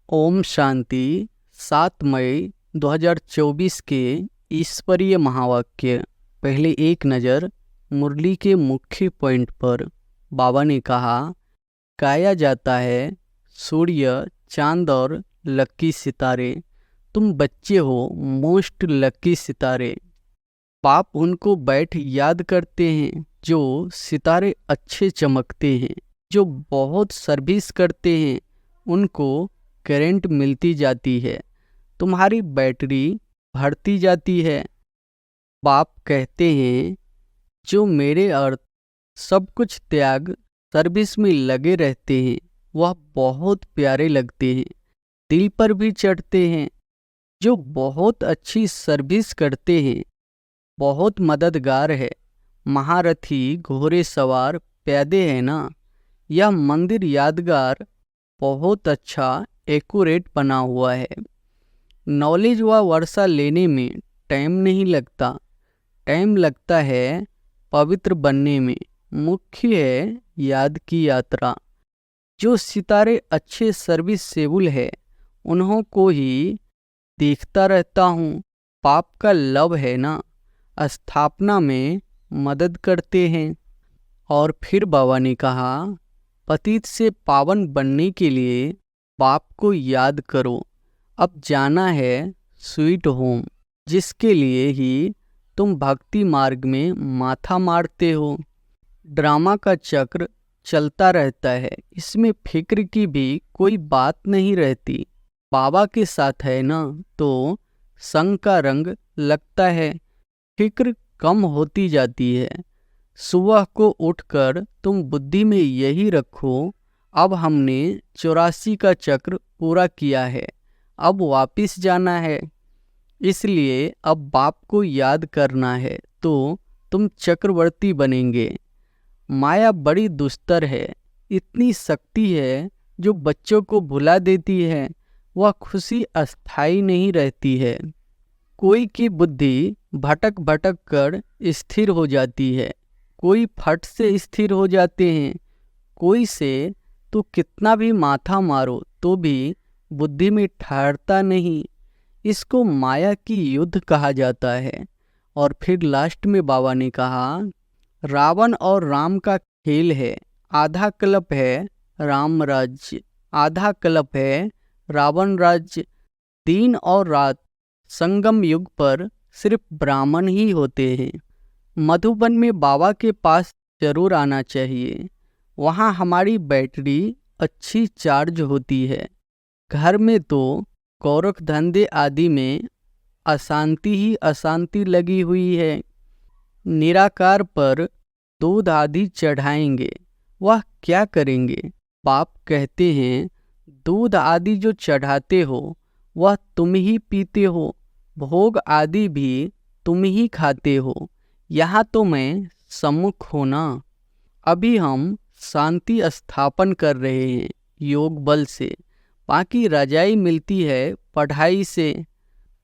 ओम शांति। 7 मई 2024 के ईश्वरीय महावाक्य। पहले एक नज़र मुरली के मुख्य पॉइंट पर। बाबा ने कहा, गाया जाता है सूर्य, चांद और लकी सितारे। तुम बच्चे हो मोस्ट लकी सितारे। बाप उनको बैठ याद करते हैं जो सितारे अच्छे चमकते हैं, जो बहुत सर्विस करते हैं, उनको करंट मिलती जाती है, तुम्हारी बैटरी भरती जाती है। बाप कहते हैं, जो मेरे अर्थ सब कुछ त्याग सर्विस में लगे रहते हैं, वह बहुत प्यारे लगते हैं, दिल पर भी चढ़ते हैं। जो बहुत अच्छी सर्विस करते हैं, बहुत मददगार है, महारथी घोड़े सवार प्यादे हैं ना। यह मंदिर यादगार बहुत अच्छा एक्यूरेट बना हुआ है। नॉलेज व वर्षा लेने में टाइम नहीं लगता, टाइम लगता है पवित्र बनने में। मुख्य है याद की यात्रा। जो सितारे अच्छे सर्विसेबल है, उन्हों को ही देखता रहता हूँ। पाप का लव है ना, स्थापना में मदद करते हैं। और फिर बाबा ने कहा, पतित से पावन बनने के लिए बाप को याद करो। अब जाना है स्वीट होम, जिसके लिए ही तुम भक्ति मार्ग में माथा मारते हो। ड्रामा का चक्र चलता रहता है, इसमें फिक्र की भी कोई बात नहीं रहती। बाबा के साथ है ना, तो संग का रंग लगता है, फिक्र कम होती जाती है। सुबह को उठकर तुम बुद्धि में यही रखो, अब हमने 84 का चक्र पूरा किया है, अब वापिस जाना है। इसलिए अब बाप को याद करना है, तो तुम चक्रवर्ती बनेंगे। माया बड़ी दुस्तर है, इतनी शक्ति है जो बच्चों को भुला देती है। वह खुशी अस्थाई नहीं रहती है। कोई की बुद्धि भटक भटक कर स्थिर हो जाती है, कोई फट से स्थिर हो जाते हैं, कोई से तो कितना भी माथा मारो तो भी बुद्धि में ठहरता नहीं। इसको माया की युद्ध कहा जाता है। और फिर लास्ट में बाबा ने कहा, रावण और राम का खेल है। आधा कल्प है राम राज्य, आधा कल्प है रावण राज्य। दिन और रात संगम युग पर सिर्फ ब्राह्मण ही होते हैं। मधुबन में बाबा के पास जरूर आना चाहिए, वहाँ हमारी बैटरी अच्छी चार्ज होती है। घर में तो गोरख धंधे आदि में अशांति ही अशांति लगी हुई है। निराकार पर दूध आदि चढ़ाएंगे, वह क्या करेंगे? बाप कहते हैं, दूध आदि जो चढ़ाते हो वह तुम ही पीते हो, भोग आदि भी तुम ही खाते हो। यहाँ तो मैं सम्मुख हूँ ना। अभी हम शांति स्थापन कर रहे हैं योग बल से, बाकी रजाई मिलती है पढ़ाई से।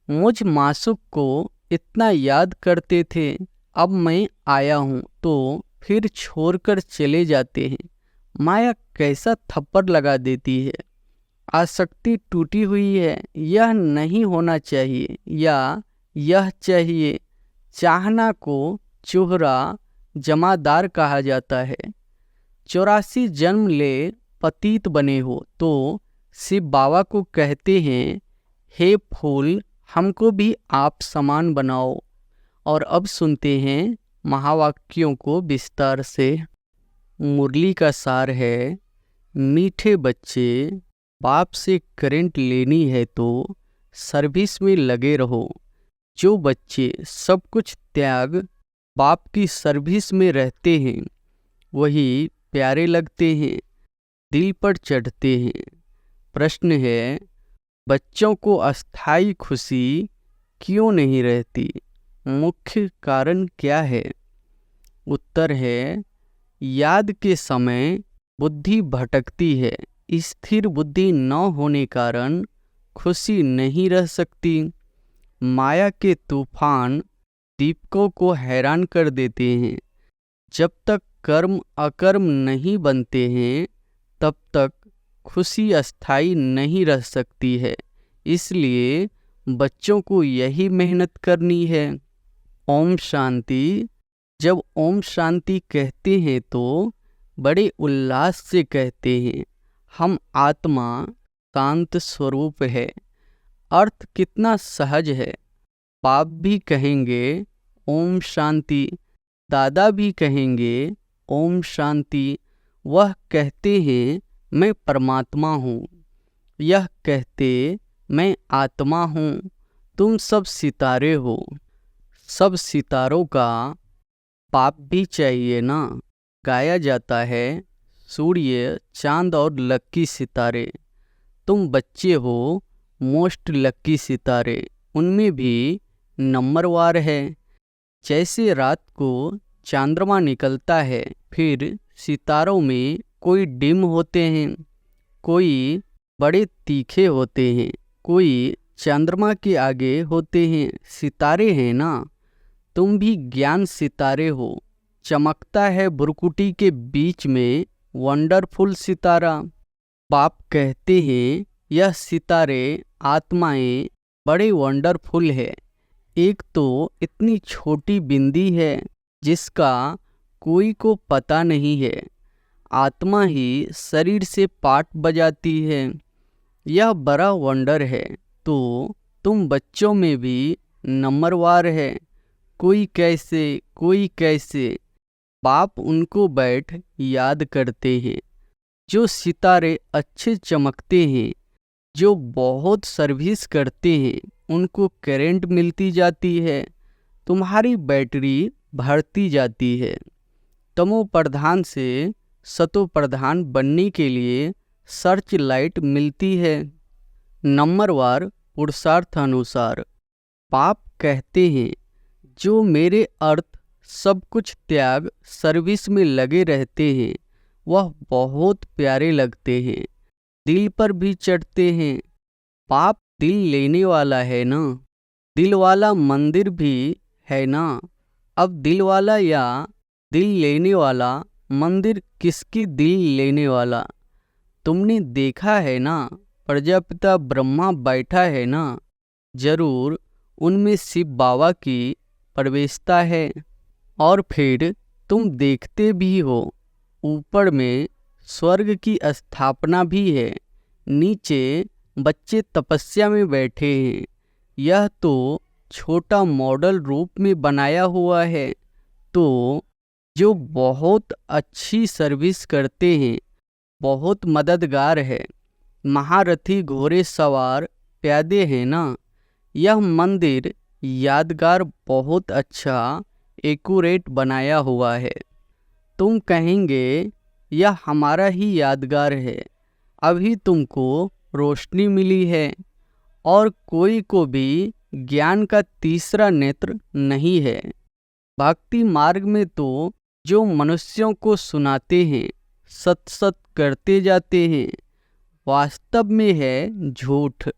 मुझ मासुक को इतना याद करते थे, अब मैं आया हूँ तो फिर छोड़कर चले जाते हैं। माया कैसा थप्पड़ लगा देती है। आसक्ति टूटी हुई है, यह नहीं होना चाहिए या यह चाहिए। चाहना को चोहरा जमादार कहा जाता है। 84 जन्म ले पतित बने हो तो शिव बाबा को कहते हैं, हे फूल हमको भी आप समान बनाओ। और अब सुनते हैं महावाक्यों को विस्तार से। मुरली का सार है, मीठे बच्चे, बाप से करंट लेनी है तो सर्विस में लगे रहो। जो बच्चे सब कुछ त्याग बाप की सर्विस में रहते हैं, वही प्यारे लगते हैं, दिल पर चढ़ते हैं। प्रश्न है, बच्चों को अस्थाई खुशी क्यों नहीं रहती? मुख्य कारण क्या है? उत्तर है, याद के समय बुद्धि भटकती है। स्थिर बुद्धि न होने कारण खुशी नहीं रह सकती। माया के तूफान दीपकों को हैरान कर देते हैं। जब तक कर्म अकर्म नहीं बनते हैं, तब तक खुशी अस्थायी नहीं रह सकती है, इसलिए बच्चों को यही मेहनत करनी है। ओम शांति। जब ओम शांति कहते हैं तो बड़े उल्लास से कहते हैं। हम आत्मा शांत स्वरूप है। अर्थ कितना सहज है। बाप भी कहेंगे ओम शांति, दादा भी कहेंगे ओम शांति। वह कहते हैं मैं परमात्मा हूँ, यह कहते मैं आत्मा हूँ। तुम सब सितारे हो। सब सितारों का बाप भी चाहिए ना। गाया जाता है सूर्य, चांद और लक्की सितारे। तुम बच्चे हो मोस्ट लक्की सितारे, उनमें भी नंबरवार है। जैसे रात को चंद्रमा निकलता है, फिर सितारों में कोई डिम होते हैं, कोई बड़े तीखे होते हैं, कोई चंद्रमा के आगे होते हैं। सितारे हैं ना। तुम भी ज्ञान सितारे हो। चमकता है भुरकुटी के बीच में वंडरफुल सितारा। बाप कहते हैं यह सितारे आत्माएं बड़े वंडरफुल है। एक तो इतनी छोटी बिंदी है जिसका कोई को पता नहीं है। आत्मा ही शरीर से पाठ बजाती है, यह बड़ा वंडर है। तो तुम बच्चों में भी नंबरवार है। कोई कैसे कोई कैसे। बाप उनको बैठ याद करते हैं जो सितारे अच्छे चमकते हैं, जो बहुत सर्विस करते हैं, उनको करंट मिलती जाती है, तुम्हारी बैटरी भरती जाती है। तमो प्रधान से सतो प्रधान बनने के लिए सर्च लाइट मिलती है। नंबरवार पुरुषार्थ अनुसार। पाप कहते हैं जो मेरे अर्थ सब कुछ त्याग सर्विस में लगे रहते हैं, वह बहुत प्यारे लगते हैं, दिल पर भी चढ़ते हैं। पाप दिल लेने वाला है ना। दिल वाला मंदिर भी है ना। अब दिल वाला या दिल लेने वाला, मंदिर किसकी दिल लेने वाला। तुमने देखा है ना, प्रजापिता ब्रह्मा बैठा है ना। जरूर उनमें शिव बाबा की प्रवेशता है। और फिर तुम देखते भी हो ऊपर में स्वर्ग की स्थापना भी है, नीचे बच्चे तपस्या में बैठे हैं। यह तो छोटा मॉडल रूप में बनाया हुआ है। तो जो बहुत अच्छी सर्विस करते हैं, बहुत मददगार है, महारथी घोड़े सवार प्यादे हैं ना। यह मंदिर यादगार बहुत अच्छा एक्यूरेट बनाया हुआ है। तुम कहेंगे यह हमारा ही यादगार है, अभी तुमको रोशनी मिली है और कोई को भी ज्ञान का तीसरा नेत्र नहीं है। भक्ति मार्ग में तो जो मनुष्यों को सुनाते हैं, सत सत करते जाते हैं, वास्तव में है झूठ,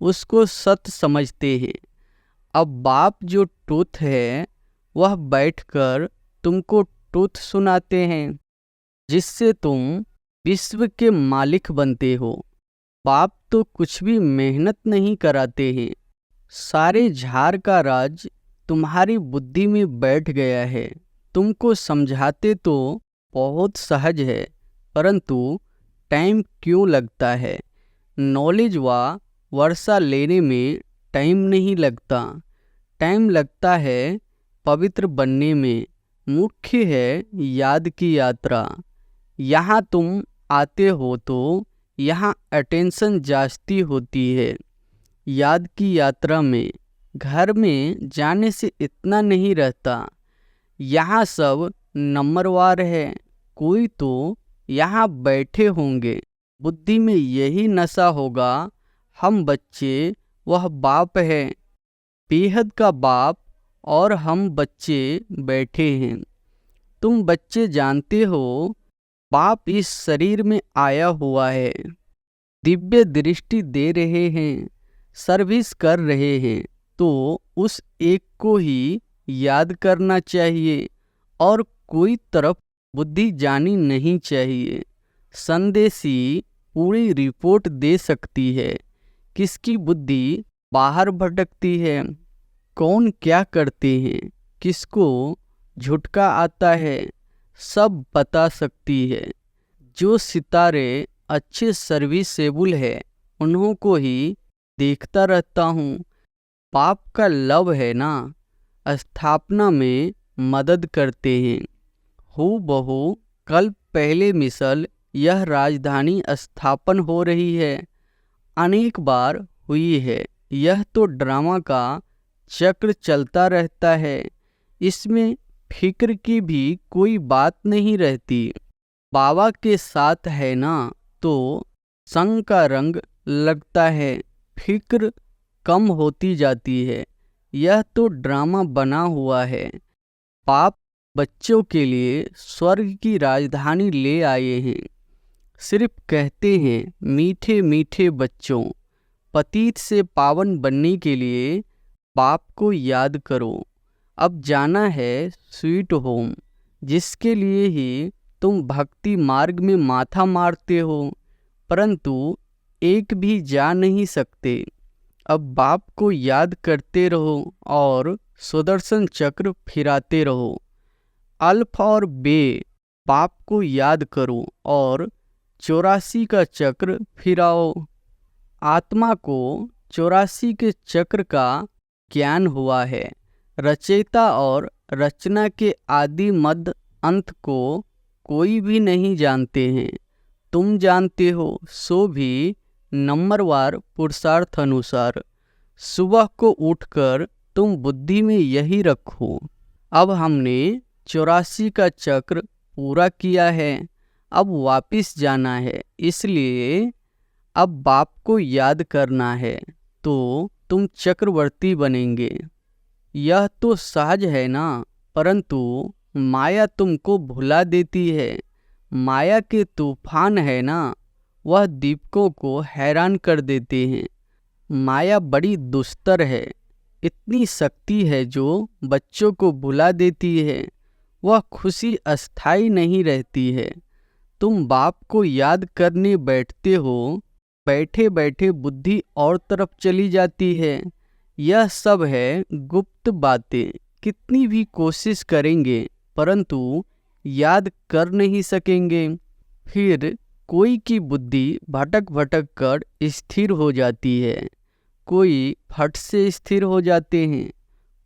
उसको सत्य समझते हैं। अब बाप जो ट्रूथ है वह बैठकर तुमको ट्रूथ सुनाते हैं, जिससे तुम विश्व के मालिक बनते हो। बाप तो कुछ भी मेहनत नहीं कराते हैं, सारे झार का राज तुम्हारी बुद्धि में बैठ गया है। तुमको समझाते तो बहुत सहज है, परंतु टाइम क्यों लगता है। नॉलेज व वर्षा लेने में टाइम नहीं लगता, टाइम लगता है पवित्र बनने में। मुख्य है याद की यात्रा। यहाँ तुम आते हो तो यहाँ अटेंशन जास्ती होती है। याद की यात्रा में घर में जाने से इतना नहीं रहता। यहाँ सब नंबरवार है। कोई तो यहाँ बैठे होंगे, बुद्धि में यही नशा होगा, हम बच्चे, वह बाप है, बेहद का बाप, और हम बच्चे बैठे हैं। तुम बच्चे जानते हो बाप इस शरीर में आया हुआ है, दिव्य दृष्टि दे रहे हैं, सर्विस कर रहे हैं। तो उस एक को ही याद करना चाहिए और कोई तरफ बुद्धि जानी नहीं चाहिए। संदेशी पूरी रिपोर्ट दे सकती है। किसकी बुद्धि बाहर भटकती है, कौन क्या करते हैं, किसको झुटका आता है, सब बता सकती है। जो सितारे अच्छे सर्विसेबल है उन्हों को ही देखता रहता हूँ। पाप का लव है ना, स्थापना में मदद करते हैं। हूबहू कल पहले मिसल यह राजधानी स्थापन हो रही है, अनेक बार हुई है। यह तो ड्रामा का चक्र चलता रहता है, इसमें फिक्र की भी कोई बात नहीं रहती। बाबा के साथ है ना तो संग का रंग लगता है, फिक्र कम होती जाती है। यह तो ड्रामा बना हुआ है। पाप बच्चों के लिए स्वर्ग की राजधानी ले आए हैं। सिर्फ कहते हैं मीठे मीठे बच्चों, पतित से पावन बनने के लिए बाप को याद करो। अब जाना है स्वीट होम, जिसके लिए ही तुम भक्ति मार्ग में माथा मारते हो, परंतु एक भी जा नहीं सकते। अब बाप को याद करते रहो और सुदर्शन चक्र फिराते रहो। अल्फ और बे बाप को याद करो और 84 का चक्र फिराओ। आत्मा को 84 के चक्र का ज्ञान हुआ है। रचयिता और रचना के आदि मध्य अंत को कोई भी नहीं जानते हैं। तुम जानते हो, सो भी नंबरवार पुरुषार्थ अनुसार। सुबह को उठकर तुम बुद्धि में यही रखो, अब हमने 84 का चक्र पूरा किया है, अब वापिस जाना है, इसलिए अब बाप को याद करना है तो तुम चक्रवर्ती बनेंगे। यह तो सहज है ना, परंतु माया तुमको भुला देती है। माया के तूफान है ना, वह दीपकों को हैरान कर देते हैं। माया बड़ी दुस्तर है, इतनी शक्ति है जो बच्चों को भुला देती है। वह खुशी अस्थाई नहीं रहती है। तुम बाप को याद करने बैठते हो, बैठे बैठे बुद्धि और तरफ चली जाती है। यह सब है गुप्त बातें, कितनी भी कोशिश करेंगे परंतु याद कर नहीं सकेंगे। फिर कोई की बुद्धि भटक भटक कर स्थिर हो जाती है, कोई फट से स्थिर हो जाते हैं,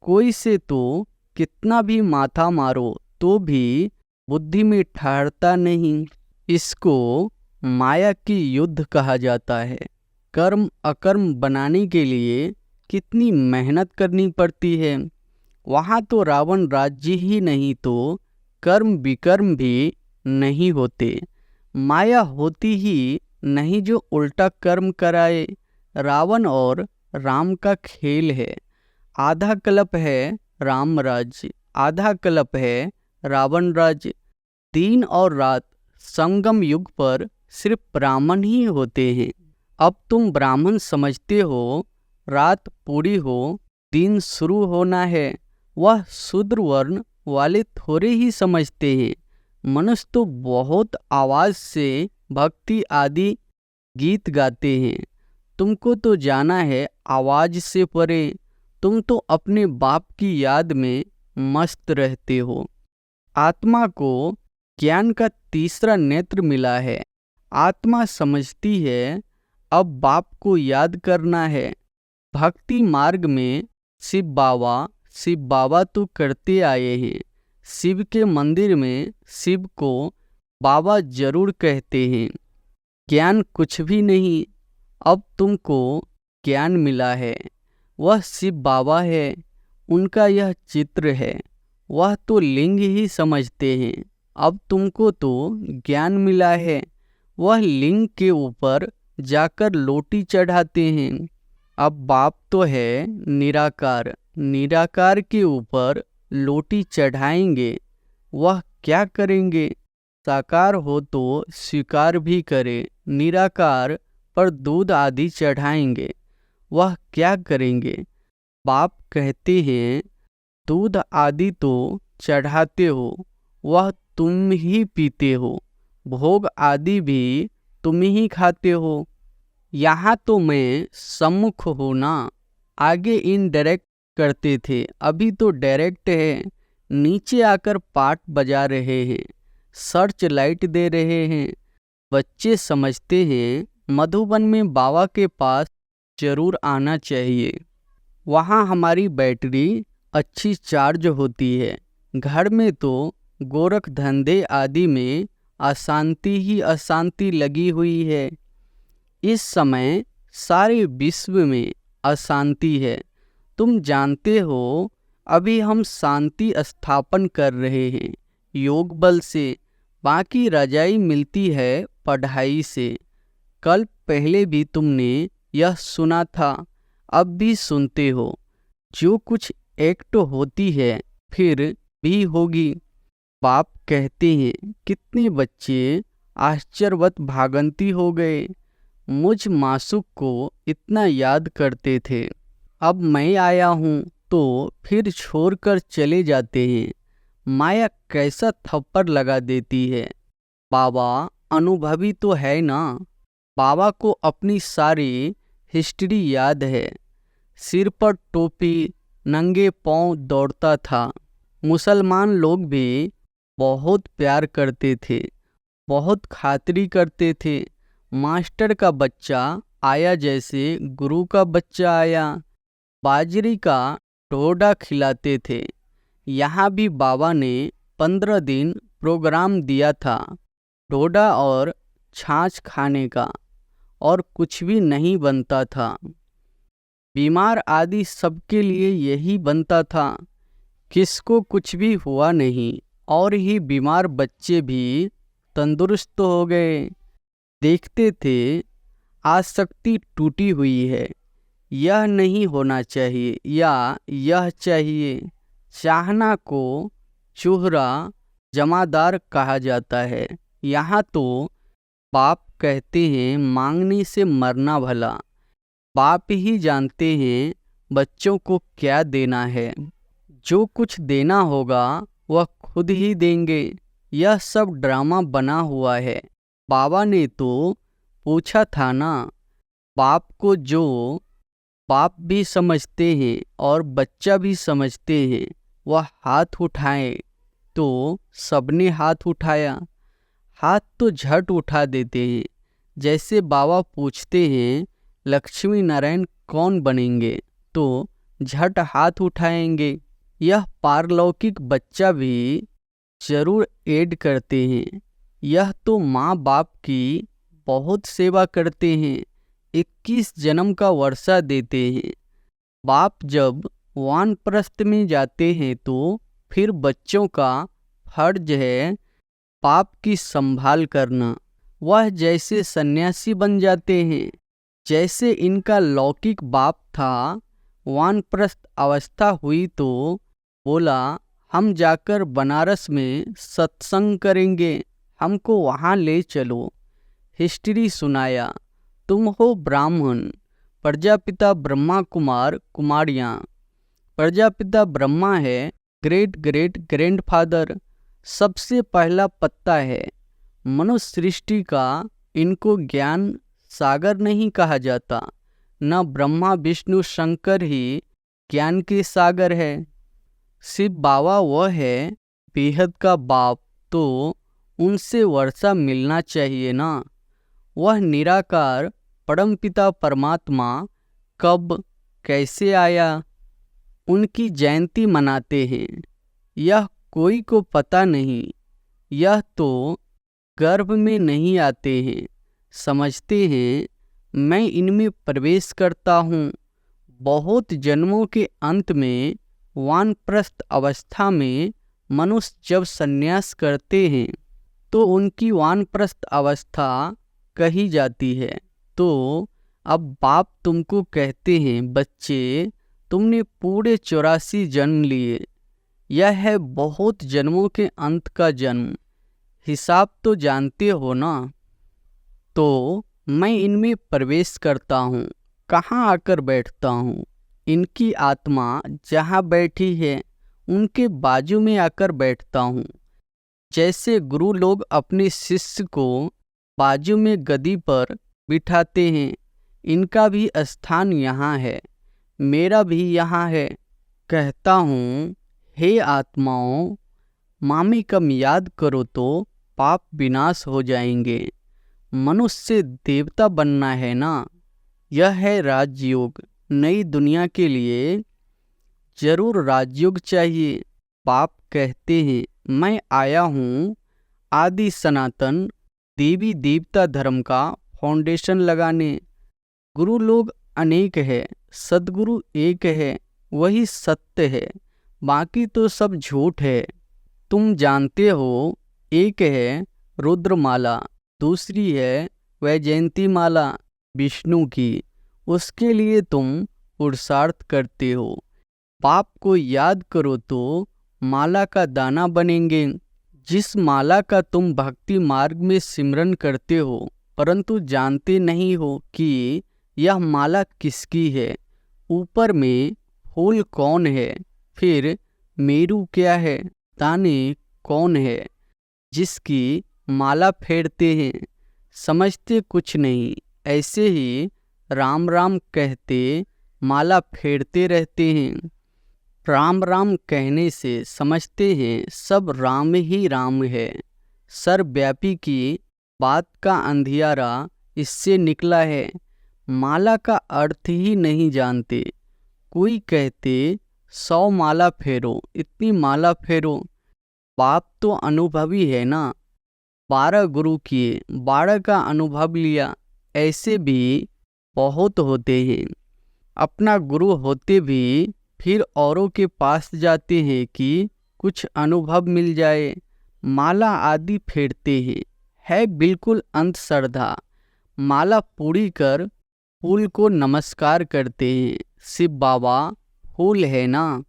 कोई से तो कितना भी माथा मारो तो भी बुद्धि में ठहरता नहीं। इसको माया की युद्ध कहा जाता है। कर्म अकर्म बनाने के लिए कितनी मेहनत करनी पड़ती है। वहाँ तो रावण राज्य ही नहीं तो कर्म विकर्म भी नहीं होते। माया होती ही नहीं जो उल्टा कर्म कराए। रावण और राम का खेल है। आधा कल्प है राम राज्य, आधा कल्प है रावण राज्य। दिन और रात संगम युग पर सिर्फ ब्राह्मण ही होते हैं। अब तुम ब्राह्मण समझते हो, रात पूरी हो, दिन शुरू होना है, वह शूद्र वर्ण वाले थोड़े ही समझते हैं। मनुष्य तो बहुत आवाज़ से भक्ति आदि गीत गाते हैं। तुमको तो जाना है आवाज़ से परे। तुम तो अपने बाप की याद में मस्त रहते हो। आत्मा को ज्ञान का तीसरा नेत्र मिला है। आत्मा समझती है अब बाप को याद करना है। भक्ति मार्ग में शिव बाबा तो करते आए हैं। शिव के मंदिर में शिव को बाबा जरूर कहते हैं। ज्ञान कुछ भी नहीं, अब तुमको ज्ञान मिला है। वह शिव बाबा है, उनका यह चित्र है। वह तो लिंग ही समझते हैं। अब तुमको तो ज्ञान मिला है। वह लिंग के ऊपर जाकर लोटी चढ़ाते हैं। अब बाप तो है निराकार, निराकार के ऊपर लोटी चढ़ाएंगे। वह क्या करेंगे? साकार हो तो स्वीकार भी करे, निराकार पर दूध आदि चढ़ाएंगे। वह क्या करेंगे? बाप कहते हैं दूध आदि तो चढ़ाते हो, वह तुम ही पीते हो। भोग आदि भी तुम ही खाते हो। यहाँ तो मैं सम्मुख हूँ ना, आगे इनडायरेक्ट करते थे, अभी तो डायरेक्ट है। नीचे आकर पाठ बजा रहे हैं, सर्च लाइट दे रहे हैं। बच्चे समझते हैं मधुबन में बाबा के पास जरूर आना चाहिए, वहाँ हमारी बैटरी अच्छी चार्ज होती है। घर में तो गोरख धंधे आदि में अशांति ही अशांति लगी हुई है। इस समय सारे विश्व में अशांति है। तुम जानते हो अभी हम शांति स्थापन कर रहे हैं योग बल से, बाकी रजाई मिलती है पढ़ाई से। कल पहले भी तुमने यह सुना था, अब भी सुनते हो। जो कुछ एक्ट होती है फिर भी होगी। बाप कहते हैं कितने बच्चे आश्चर्यवत भागंती हो गए, मुझ मासूक को इतना याद करते थे, अब मैं आया हूँ तो फिर छोड़कर चले जाते हैं। माया कैसा थप्पड़ लगा देती है। बाबा अनुभवी तो है ना, बाबा को अपनी सारी हिस्ट्री याद है। सिर पर टोपी, नंगे पांव दौड़ता था। मुसलमान लोग भी बहुत प्यार करते थे, बहुत खातिरी करते थे। मास्टर का बच्चा आया जैसे गुरु का बच्चा आया। बाजरी का ढोडा खिलाते थे। यहाँ भी बाबा ने 15 दिन प्रोग्राम दिया था ढोडा और छाछ खाने का, और कुछ भी नहीं बनता था। बीमार आदि सबके लिए यही बनता था। किसको कुछ भी हुआ नहीं, और ही बीमार बच्चे भी तंदुरुस्त हो गए। देखते थे आसक्ति टूटी हुई है, यह नहीं होना चाहिए या यह चाहिए। चाहना को चूहरा जमादार कहा जाता है। यहाँ तो बाप कहते हैं मांगने से मरना भला। बाप ही जानते हैं बच्चों को क्या देना है। जो कुछ देना होगा वह खुद ही देंगे। यह सब ड्रामा बना हुआ है। बाबा ने तो पूछा था ना, बाप को जो बाप भी समझते हैं और बच्चा भी समझते हैं वह हाथ उठाए, तो सबने हाथ उठाया। हाथ तो झट उठा देते हैं। जैसे बाबा पूछते हैं लक्ष्मी नारायण कौन बनेंगे, तो झट हाथ उठाएंगे। यह पारलौकिक बच्चा भी जरूर ऐड करते हैं। यह तो माँ बाप की बहुत सेवा करते हैं, 21 जन्म का वर्षा देते हैं। बाप जब वानप्रस्थ में जाते हैं तो फिर बच्चों का फर्ज है पाप की संभाल करना। वह जैसे सन्यासी बन जाते हैं। जैसे इनका लौकिक बाप था, वानप्रस्थ अवस्था हुई तो बोला हम जाकर बनारस में सत्संग करेंगे, हमको वहाँ ले चलो। हिस्ट्री सुनाया, तुम हो ब्राह्मण, प्रजापिता ब्रह्मा कुमार कुमारियाँ। प्रजापिता ब्रह्मा है ग्रेट ग्रेट ग्रैंडफादर, सबसे पहला पत्ता है। मनुष्य सृष्टि का इनको ज्ञान सागर नहीं कहा जाता, न ब्रह्मा विष्णु शंकर ही ज्ञान के सागर है। शिव बाबा वह है बेहद का बाप, तो उनसे वर्षा मिलना चाहिए ना। वह निराकार परमपिता परमात्मा कब कैसे आया, उनकी जयंती मनाते हैं। यह कोई को पता नहीं। यह तो गर्भ में नहीं आते हैं, समझते हैं मैं इनमें प्रवेश करता हूँ। बहुत जन्मों के अंत में वानप्रस्थ अवस्था में मनुष्य जब संन्यास करते हैं तो उनकी वानप्रस्थ अवस्था कही जाती है। तो अब बाप तुमको कहते हैं बच्चे, तुमने पूरे 84 जन्म लिए। यह है बहुत जन्मों के अंत का जन्म। हिसाब तो जानते हो ना। तो मैं इनमें प्रवेश करता हूँ, कहाँ आकर बैठता हूँ। इनकी आत्मा जहाँ बैठी है उनके बाजू में आकर बैठता हूँ। जैसे गुरु लोग अपने शिष्य को बाजू में गद्दी पर बिठाते हैं। इनका भी स्थान यहाँ है, मेरा भी यहाँ है। कहता हूँ, हे आत्माओं, मामेकम याद करो तो पाप विनाश हो जाएंगे। मनुष्य से देवता बनना है ना, यह है राजयोग। नई दुनिया के लिए जरूर राजयोग चाहिए। पाप कहते हैं, मैं आया हूँ आदि सनातन देवी देवता धर्म का फाउंडेशन लगाने। गुरु लोग अनेक है, सद्गुरु एक है, वही सत्य है, बाकी तो सब झूठ है। तुम जानते हो, एक है रुद्रमाला, दूसरी है वैजयंती माला विष्णु की। उसके लिए तुम पुरुषार्थ करते हो। पाप को याद करो तो माला का दाना बनेंगे। जिस माला का तुम भक्ति मार्ग में सिमरन करते हो, परंतु जानते नहीं हो कि यह माला किसकी है। ऊपर में फूल कौन है, फिर मेरू क्या है, दाने कौन है। जिसकी माला फेरते हैं, समझते कुछ नहीं। ऐसे ही राम राम कहते माला फेरते रहते हैं। राम राम कहने से समझते हैं सब राम ही राम है। सर्वव्यापी की बात का अंधियारा इससे निकला है। माला का अर्थ ही नहीं जानते। कोई कहते 100 माला फेरो, इतनी माला फेरो। बाप तो अनुभवी है ना। 12 गुरु किए, 12 का अनुभव लिया। ऐसे भी बहुत होते हैं। अपना गुरु होते भी फिर औरों के पास जाते हैं कि कुछ अनुभव मिल जाए। माला आदि फेरते हैं, है बिल्कुल अंधश्रद्धा। माला पूरी कर फूल को नमस्कार करते हैं। शिव बाबा फूल है ना।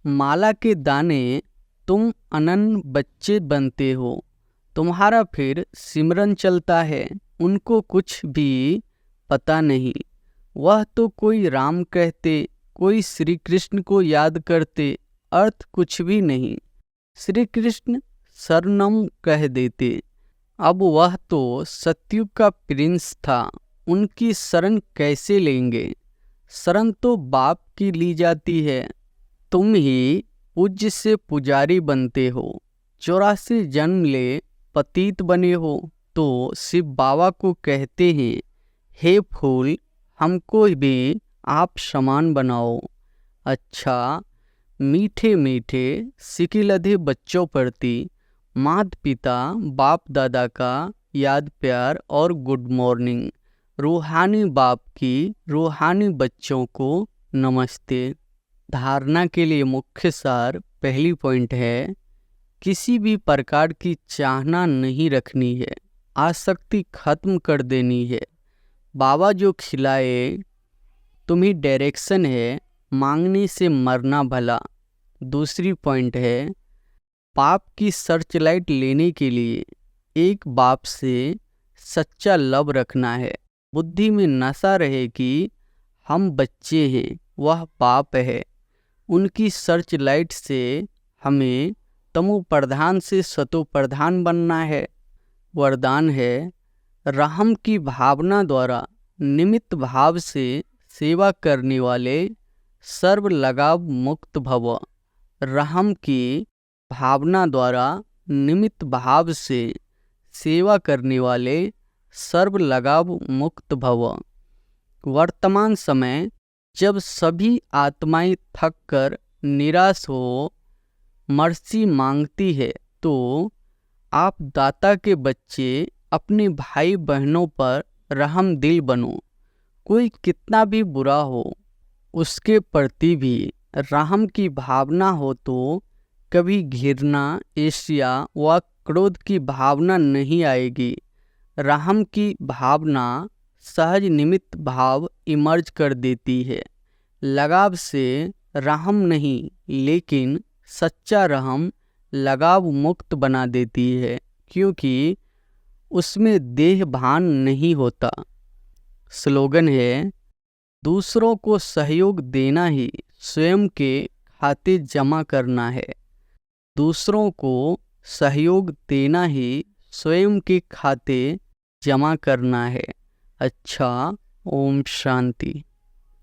माला के दाने तुम अनन्य बच्चे बनते हो। तुम्हारा फिर सिमरन चलता है। उनको कुछ भी पता नहीं। वह तो कोई राम कहते, कोई श्री कृष्ण को याद करते, अर्थ कुछ भी नहीं। श्री कृष्ण शरणम कह देते। अब वह तो सतयुग का प्रिंस था, उनकी शरण कैसे लेंगे। शरण तो बाप की ली जाती है। तुम ही पूज्य से पुजारी बनते हो। 84 जन्म ले पतित बने हो तो शिव बाबा को कहते हैं, हे फूल, हमको भी आप समान बनाओ। अच्छा, मीठे मीठे सिकिलधे बच्चों प्रति माता पिता बाप दादा का याद प्यार और गुड मॉर्निंग। रूहानी बाप की रूहानी बच्चों को नमस्ते। धारणा के लिए मुख्य सार पहली पॉइंट है, किसी भी प्रकार की चाहना नहीं रखनी है, आसक्ति खत्म कर देनी है। बाबा जो खिलाए तुम्हें डायरेक्शन है, मांगने से मरना भला। दूसरी पॉइंट है, पाप की सर्चलाइट लेने के लिए एक बाप से सच्चा लव रखना है। बुद्धि में नशा रहे कि हम बच्चे हैं, वह पाप है। उनकी सर्चलाइट से हमें तमो प्रधान से सतो प्रधान बनना है। वरदान है, रहम की भावना द्वारा निमित्त भाव से सेवा करने वाले सर्व लगाव मुक्त भव। रहम की भावना द्वारा निमित्त भाव से सेवा करने वाले सर्व लगाव मुक्त भव। वर्तमान समय जब सभी आत्माएं थक कर निराश हो मर्सी मांगती है, तो आप दाता के बच्चे अपने भाई बहनों पर रहम दिल बनो। कोई कितना भी बुरा हो, उसके प्रति भी रहम की भावना हो तो कभी घृणा, ईर्ष्या व क्रोध की भावना नहीं आएगी। रहम की भावना सहज निमित्त भाव इमर्ज कर देती है। लगाव से रहम नहीं, लेकिन सच्चा रहम लगाव मुक्त बना देती है, क्योंकि उसमें देह भान नहीं होता। स्लोगन है, दूसरों को सहयोग देना ही स्वयं के खाते जमा करना है। दूसरों को सहयोग देना ही स्वयं के खाते जमा करना है। अच्छा, ओम शांति।